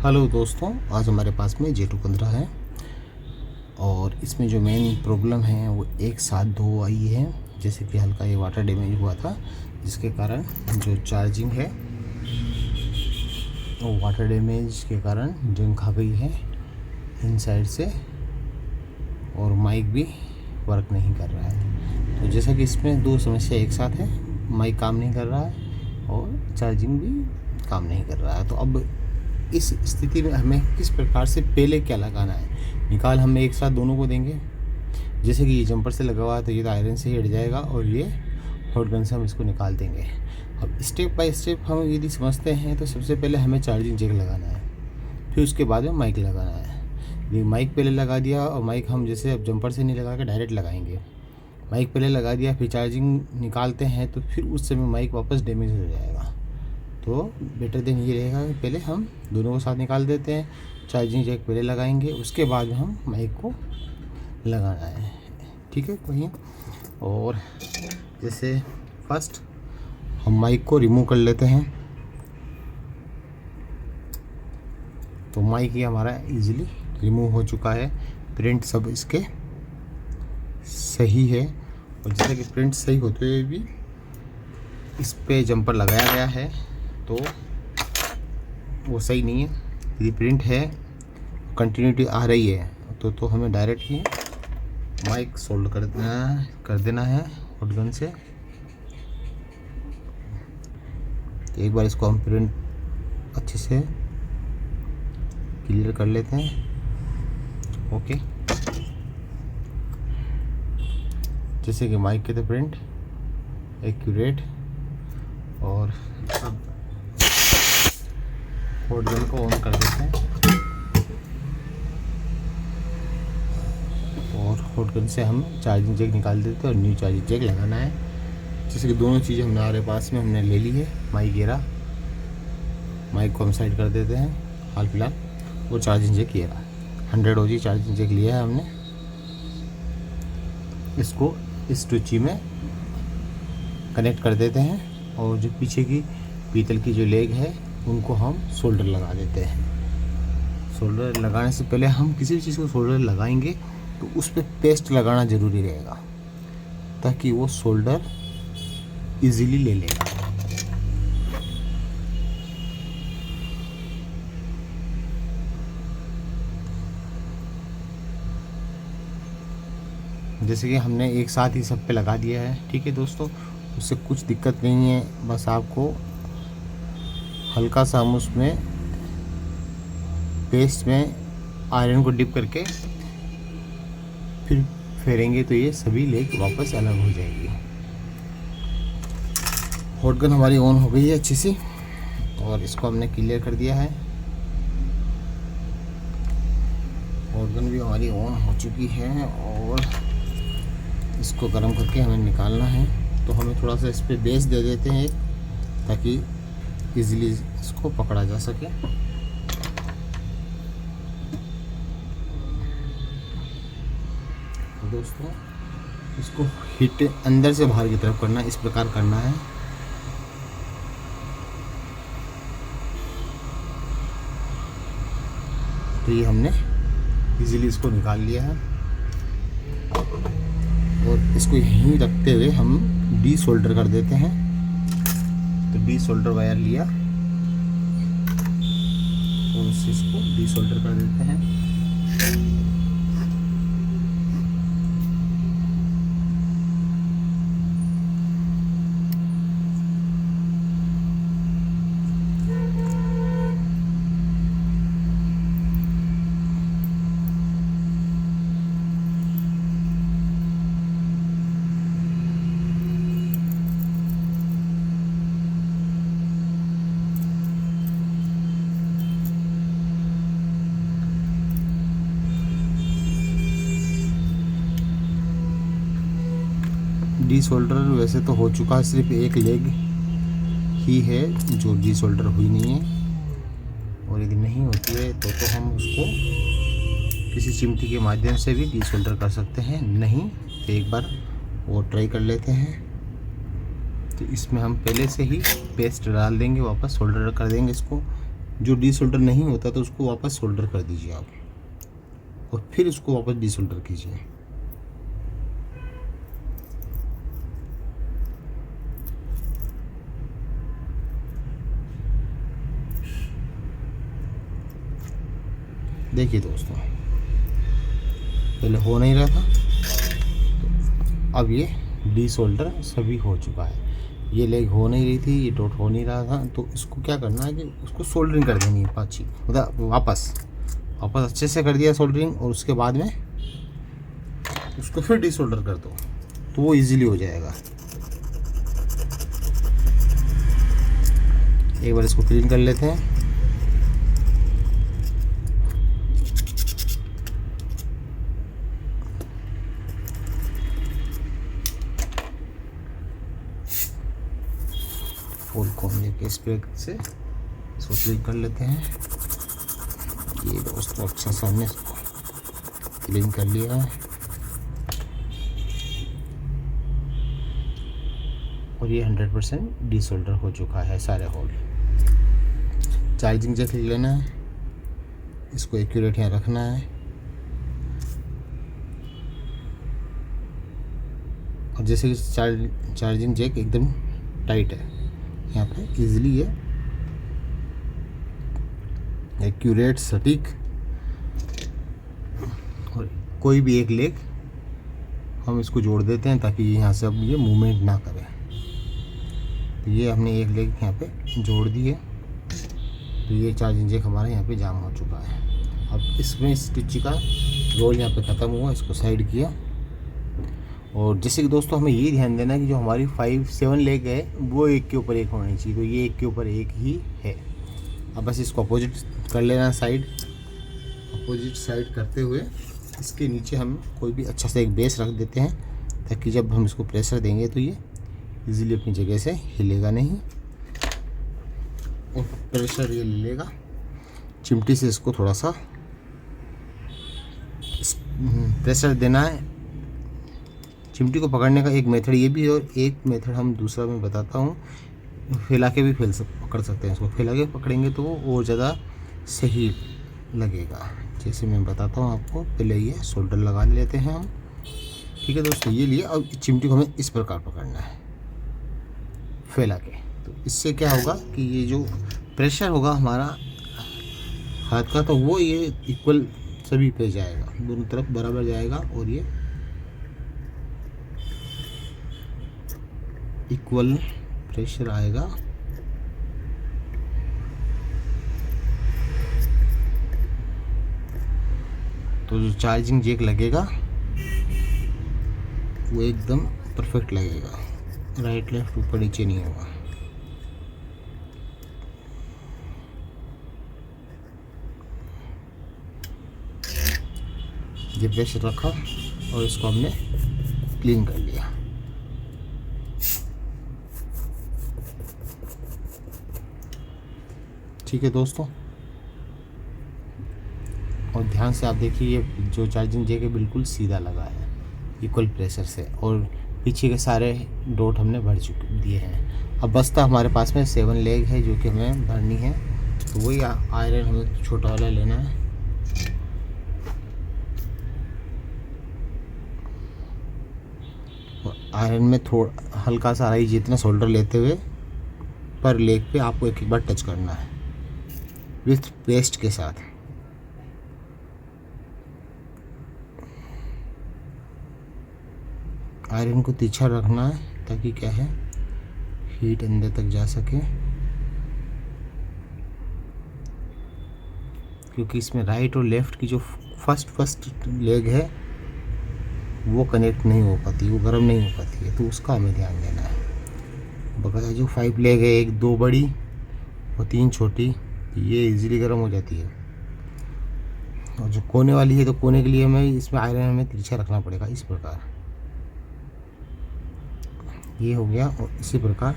Hello दोस्तों, आज हमारे पास में J215 है और इसमें जो मेन प्रॉब्लम है वो एक साथ दो आई है। जैसे कि हल्का ये वाटर डैमेज हुआ था, जिसके कारण जो चार्जिंग है वो वाटर डैमेज के कारण जंग खा गई है इनसाइड से, और माइक भी वर्क नहीं कर रहा है। तो जैसा कि इसमें दो समस्या एक साथ है, माइक काम नहीं कर रहा है और चार्जिंग भी काम नहीं कर रहा है। तो अब इस स्थिति में हमें किस प्रकार से पहले क्या लगाना है, निकाल हम एक साथ दोनों को देंगे। जैसे कि ये जंपर से लगा हुआ है तो ये तो आयरन से ही हट जाएगा और ये हॉट गन से हम इसको निकाल देंगे। अब स्टेप बाय स्टेप हम यदि समझते हैं तो सबसे पहले हमें चार्जिंग जैक लगाना है, फिर उसके बाद में माइक लगाना है। ये माइक पहले लगा दिया और माइक हम जैसे अब जंपर से नहीं लगा के डायरेक्ट लगाएंगे। माइक पहले लगा दिया, फिर चार्जिंग निकालते हैं तो फिर उस समय माइक वापस डैमेज हो जाएगा। तो बेटर देन ये रहेगा कि पहले हम दोनों को साथ निकाल देते हैं, चार्जिंग जैक पहले लगाएंगे, उसके बाद हम माइक को लगाना है। ठीक है कहीं। और जैसे फर्स्ट हम माइक को रिमूव कर लेते हैं, तो माइक ये हमारा इजीली रिमूव हो चुका है। प्रिंट सब इसके सही है, और जैसे कि प्रिंट सही होते हुए भी इस पे जंपर लगाया गया है तो वो सही नहीं है। यदि प्रिंट है, कंटिन्यूटी आ रही है तो हमें डायरेक्ट ही माइक सोल्ड कर देना है हॉट गन से। एक बार इसको हम प्रिंट अच्छे से क्लियर कर लेते हैं। ओके, जैसे कि माइक के तो प्रिंट एक्यूरेट, और अब हॉट गन को ऑन कर देते हैं और हॉट गन से हम चार्जिंग जैक निकाल देते हैं और न्यू चार्जिंग जैक लगाना है। जैसे कि दोनों चीज़ें हमारे पास में हमने ले ली है। माइक ये रहा, माइक को हम साइड कर देते हैं हाल फिलहाल, और चार्जिंग जैक ये रहा। 100 OG चार्जिंग जैक लिया है हमने। इसको इस स्विच में कनेक्ट कर देते हैं, और जो पीछे की पीतल की जो लेग है उनको हम सोल्डर लगा देते हैं। सोल्डर लगाने से पहले हम किसी भी चीज़ को सोल्डर लगाएंगे तो उस पर पेस्ट लगाना ज़रूरी रहेगा, ताकि वो सोल्डर इजीली ले लेगा। जैसे कि हमने एक साथ ही सब पे लगा दिया है। ठीक है दोस्तों, उससे कुछ दिक्कत नहीं है, बस आपको हल्का सा हम उसमें पेस्ट में आयरन को डिप करके फिर फेरेंगे तो ये सभी लेग वापस अलग हो जाएगी। हॉट गन हमारी ऑन हो गई है अच्छी सी, और इसको हमने क्लियर कर दिया है। हॉट गन भी हमारी ऑन हो चुकी है और इसको गर्म करके हमें निकालना है। तो हमें थोड़ा सा इस पर बेस दे देते हैं ताकि इजीली इसको पकड़ा जा सके। तो दोस्तों, इसको हीट अंदर से बाहर की तरफ करना, इस प्रकार करना है। तो ये हमने इजीली इसको निकाल लिया है, और इसको यहीं रखते हुए हम डी सोल्डर कर देते हैं। तो डी सोल्डर वायर लिया और उससे इसको डी सोल्डर कर देते हैं। डी सोल्डर वैसे तो हो चुका है, सिर्फ एक लेग ही है जो डी सोल्डर हुई नहीं है, और यदि नहीं होती है तो हम उसको किसी चिमटी के माध्यम से भी डी सोल्डर कर सकते हैं। नहीं तो एक बार वो ट्राई कर लेते हैं। तो इसमें हम पहले से ही पेस्ट डाल देंगे, वापस सोल्डर कर देंगे इसको जो डीसोल्डर नहीं होता तो उसको वापस सोल्डर कर दीजिए आप, और फिर उसको वापस डीसोल्डर कीजिए। देखिए दोस्तों, पहले हो नहीं रहा था, तो अब ये डीसोल्डर सभी हो चुका है। ये लेग हो नहीं रही थी, ये डॉट हो नहीं रहा था, तो इसको क्या करना है कि उसको सोल्डरिंग कर देनी है पाछी, मतलब वापस अच्छे से कर दिया सोल्डरिंग, और उसके बाद में उसको फिर डीसोल्डर कर दो तो वो इजीली हो जाएगा। एक बार इसको क्लीन कर लेते हैं। फुल कॉम लेके स्प्रे से इसको क्लीन कर लेते हैं। ये दोस्तों अच्छा सा हमने क्लीन कर लिया है, और ये 100% डीसोल्डर हो चुका है सारे होल। चार्जिंग जैक लेना है, इसको एक्यूरेट यहाँ रखना है, और जैसे कि चार्जिंग जैक एकदम टाइट है, यहाँ पे इजीली ये एक्यूरेट सटीक, और कोई भी एक लेग हम इसको जोड़ देते हैं ताकि यहाँ से अब ये मूवमेंट ना करे। तो ये हमने एक लेग यहाँ पे जोड़ दी है, तो ये चार्जिंग जैक हमारा यहाँ पे जाम हो चुका है। अब इसमें स्टिच का रोल यहाँ पे ख़त्म हुआ, इसको साइड किया। और जैसे कि दोस्तों हमें ये ध्यान देना है कि जो हमारी 5-7 लेग है वो एक के ऊपर एक होनी चाहिए, तो ये एक के ऊपर एक ही है। अब बस इसको अपोजिट कर लेना साइड, अपोजिट साइड करते हुए इसके नीचे हम कोई भी अच्छा सा एक बेस रख देते हैं, ताकि जब हम इसको प्रेशर देंगे तो ये इजीली अपनी जगह से हिलेगा नहीं, और प्रेशर ये ले लेगा। चिमटी से इसको थोड़ा सा प्रेशर देना है। चिमटी को पकड़ने का एक मेथड ये भी है, और एक मेथड हम दूसरा मैं बताता हूँ, फैला के भी पकड़ सकते हैं। इसको फैला के पकड़ेंगे तो वो और ज़्यादा सही लगेगा। जैसे मैं बताता हूँ आपको, पहले ये शोल्डर लगा लेते हैं हम, ठीक है दोस्तों, ये लिए। अब चिमटी को हमें इस प्रकार पकड़ना है फैला के, तो इससे क्या होगा कि ये जो प्रेशर होगा हमारा हाथ का, तो वो ये इक्वल सभी पे जाएगा, दोनों तरफ बराबर जाएगा, और ये इक्वल प्रेशर आएगा। तो जो चार्जिंग जैक लगेगा वो एकदम परफेक्ट लगेगा, राइट लेफ्ट ऊपर नीचे नहीं होगा। ये प्रेशर रखा और इसको हमने क्लीन कर लिया। ठीक है दोस्तों, और ध्यान से आप देखिए, ये जो चार्जिंग जैक है बिल्कुल सीधा लगा है इक्वल प्रेशर से, और पीछे के सारे डॉट हमने भर दिए हैं। अब बस्ता हमारे पास में 7 लेग है जो कि हमें भरनी है, तो वही आयरन हमें छोटा वाला लेना है। आयरन में थोड़ा हल्का सा ही जितना शोल्डर लेते हुए पर लेग पे आपको एक बार टच करना है विथ पेस्ट के साथ। आयरन को तिरछा रखना है ताकि क्या है, हीट अंदर तक जा सके, क्योंकि इसमें राइट और लेफ़्ट की जो फर्स्ट लेग है वो कनेक्ट नहीं हो पाती, वो गर्म नहीं हो पाती है, तो उसका हमें ध्यान देना है। बकाया जो 5 लेग है, 1 2 बड़ी और 3 छोटी, ये इजीली गर्म हो जाती है। और जो कोने वाली है, तो कोने के लिए हमें इसमें आयरन हमें तिरछा रखना पड़ेगा इस प्रकार। ये हो गया, और इसी प्रकार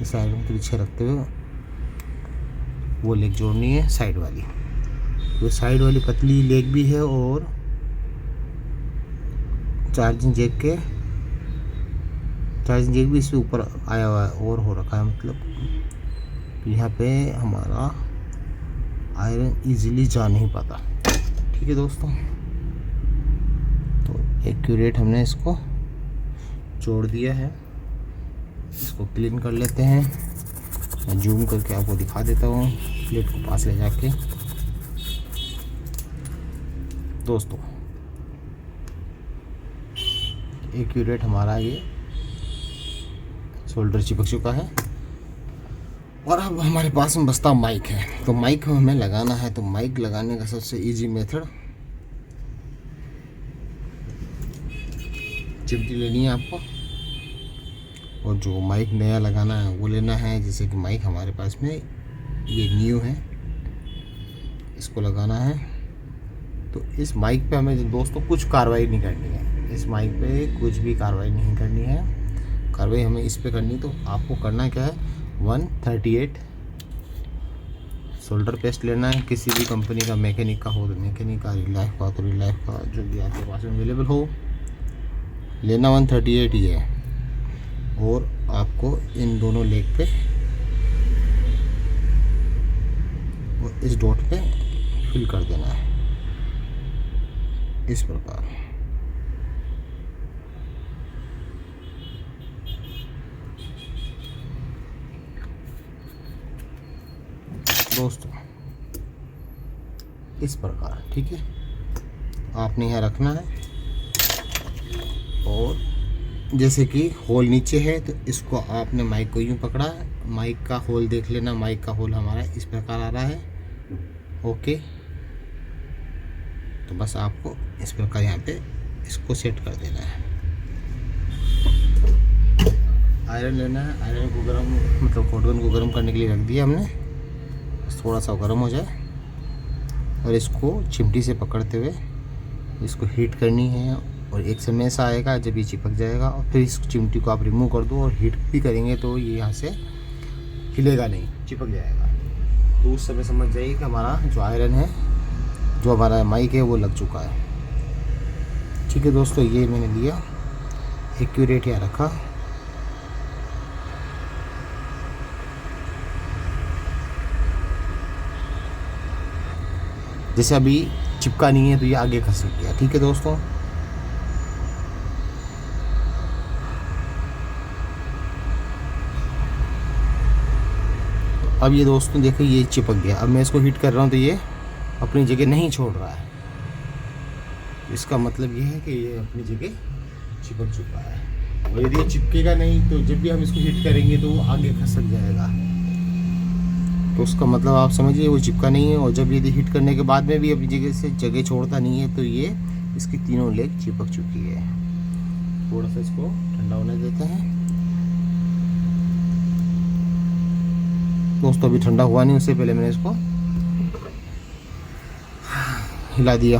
इस आयरन को तिरछा रखते हुए वो लेग जोड़नी है साइड वाली। तो साइड वाली पतली लेग भी है, और चार्जिंग जैक भी इससे ऊपर आया हुआ है और हो रखा है, मतलब यहाँ पे हमारा आयरन इजीली जा नहीं पाता। ठीक है दोस्तों, तो एक्यूरेट हमने इसको जोड़ दिया है। इसको क्लीन कर लेते हैं। मैं जूम करके आपको दिखा देता हूँ प्लेट को पास ले जाके। दोस्तों एक्यूरेट हमारा ये शोल्डर चिपक चुका है और अब हमारे पास में बचता माइक है। तो माइक हमें लगाना है। तो माइक लगाने का सबसे इजी मेथड, चिमटी लेनी है आपको और जो माइक नया लगाना है वो लेना है। जैसे कि माइक हमारे पास में ये न्यू है, इसको लगाना है। तो इस माइक पे हमें दोस्तों कुछ कार्रवाई नहीं करनी है। इस माइक पे कुछ भी कार्रवाई नहीं करनी है। कार्रवाई हमें इस पे करनी, तो आपको करना क्या है, 138 शोल्डर पेस्ट लेना है। किसी भी कंपनी का, मैकेनिक का हो तो मैकेनिक का, रिलाइफ का तो रिलाइफ का, जो भी आपके पास में अवेलेबल हो लेना। 138 ही है और आपको इन दोनों लेग पे और इस डॉट पे फिल कर देना है इस प्रकार। दोस्तों इस प्रकार, ठीक है, आपने यहाँ रखना है। और जैसे कि होल नीचे है तो इसको आपने माइक को यूँ पकड़ा है। माइक का होल देख लेना, माइक का होल हमारा इस प्रकार आ रहा है। ओके, तो बस आपको इस प्रकार यहाँ पे इसको सेट कर देना है। आयरन लेना है। आयरन को गर्म, मतलब कॉटन को गर्म करने के लिए रख दिया हमने। थोड़ा सा गर्म हो जाए और इसको चिमटी से पकड़ते हुए इसको हीट करनी है। और एक समय ऐसा आएगा जब ये चिपक जाएगा और फिर इस चिमटी को आप रिमूव कर दो और हीट भी करेंगे तो ये यहाँ से हिलेगा नहीं, चिपक जाएगा। तो उस समय समझ जाइए कि हमारा जो आयरन है, जो हमारा माइक है, वो लग चुका है। ठीक है दोस्तों, ये मैंने लिया, एक्यूरेट यहाँ रखा। जैसे अभी चिपका नहीं है तो ये आगे खसक गया। ठीक है दोस्तों, अब ये दोस्तों देखिए ये चिपक गया। अब मैं इसको हीट कर रहा हूँ तो ये अपनी जगह नहीं छोड़ रहा है। इसका मतलब ये है कि ये अपनी जगह चिपक चुका है। और यदि ये चिपकेगा नहीं तो जब भी हम इसको हीट करेंगे तो वो आगे खसक जाएगा। तो उसका मतलब आप समझिए वो चिपका नहीं है। और जब यदि हीट करने के बाद में भी अपनी जगह से जगह छोड़ता नहीं है तो ये इसकी तीनों लेग चिपक चुकी है। थोड़ा सा इसको ठंडा होने देते हैं दोस्तों। अभी ठंडा हुआ नहीं, उससे पहले मैंने इसको हिला दिया।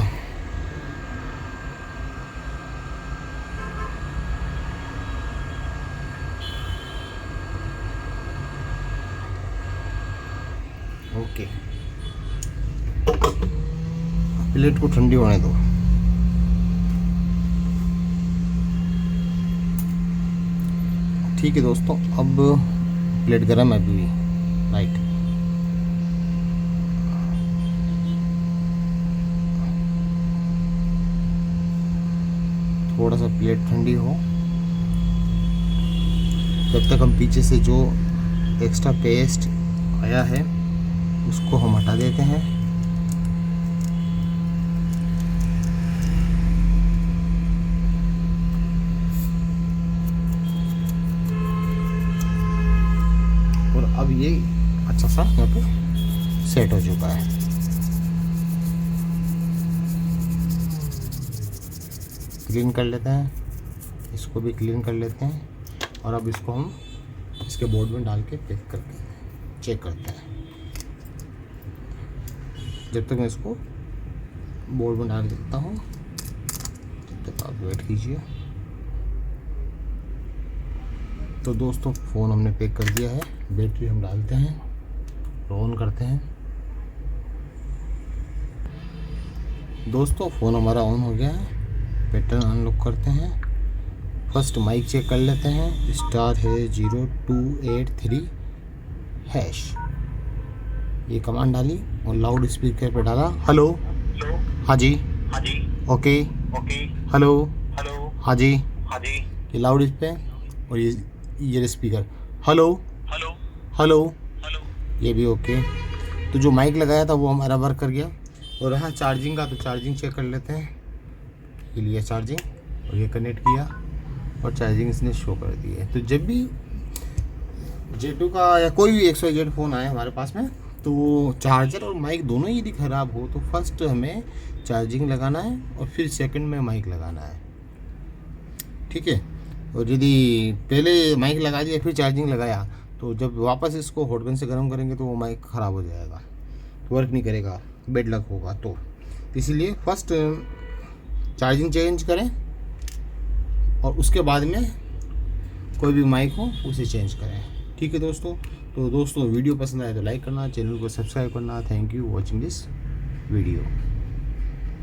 ओके, प्लेट को ठंडी होने दो। ठीक है दोस्तों, अब प्लेट गर्म है अभी भी, राइट। थोड़ा सा प्लेट ठंडी हो, जब तक हम पीछे से जो एक्स्ट्रा पेस्ट आया है उसको हम हटा देते हैं। और अब ये अच्छा सा यहाँ पे सेट हो चुका है। क्लीन कर लेते हैं, इसको भी क्लीन कर लेते हैं। और अब इसको हम इसके बोर्ड में डाल के पैक करके चेक करते हैं। जब तक मैं इसको बोर्ड में डाल देता हूँ तब तक आप वेट कीजिए। तो दोस्तों फ़ोन हमने पैक कर दिया है। बैटरी हम डालते हैं, ऑन करते हैं। दोस्तों फ़ोन हमारा ऑन हो गया है। पैटर्न अनलॉक करते हैं। फर्स्ट माइक चेक कर लेते हैं। स्टार है 0283#। ये कमांड डाली और लाउड स्पीकर पे डाला, हेलो, हाँ जी, ओके, हेलो, हाँ जी, ये लाउड इस पे, और ये स्पीकर, हेलो, हेलो, ये भी ओके। तो जो माइक लगाया था वो हमारा वर्क कर गया। और हाँ, चार्जिंग का, तो चार्जिंग चेक कर लेते हैं। ये लिया चार्जिंग और ये कनेक्ट किया और चार्जिंग इसने शो कर दी है। तो जब भी J2 का या कोई भी XYZ फ़ोन आए हमारे पास में, तो चार्जर और माइक दोनों यदि ख़राब हो तो फर्स्ट हमें चार्जिंग लगाना है और फिर सेकंड में माइक लगाना है, ठीक है। और यदि पहले माइक लगा दिया फिर चार्जिंग लगाया तो जब वापस इसको हॉट गन से गर्म करेंगे तो वो माइक ख़राब हो जाएगा, वर्क नहीं करेगा, बेड लक होगा। तो इसीलिए फर्स्ट चार्जिंग चेंज करें और उसके बाद में कोई भी माइक हो उसे चेंज करें, ठीक है दोस्तों। तो दोस्तों वीडियो पसंद आए तो लाइक करना, चैनल को सब्सक्राइब करना। Thank you watching this video.